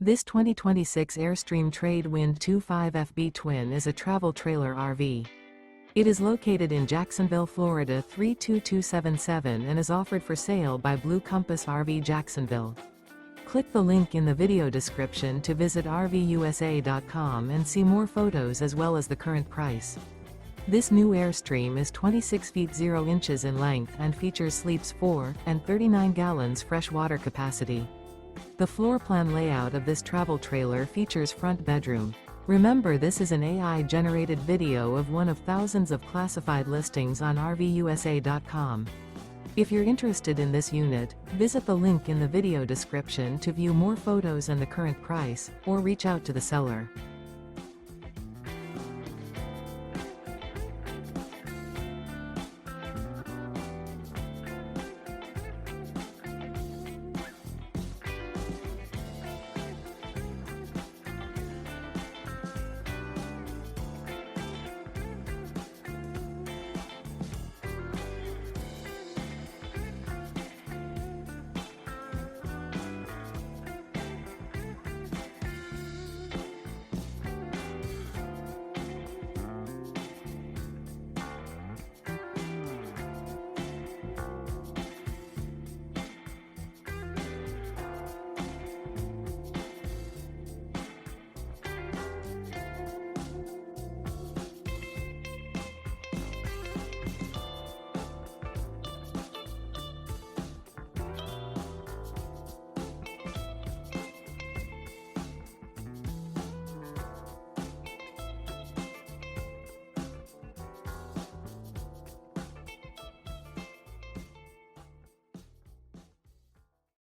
This 2026 Airstream Trade Wind 25FB Twin is a travel trailer RV. It is located in Jacksonville, Florida 32277 and is offered for sale by Blue Compass RV Jacksonville. Click the link in the video description to visit RVUSA.com and see more photos as well as the current price. This new Airstream is 26 feet 0 inches in length and features sleeps 4 and 39 gallons fresh water capacity. The floor plan layout of this travel trailer features front bedroom. Remember, this is an AI-generated video of one of thousands of classified listings on RVUSA.com. If you're interested in this unit, visit the link in the video description to view more photos and the current price, or reach out to the seller.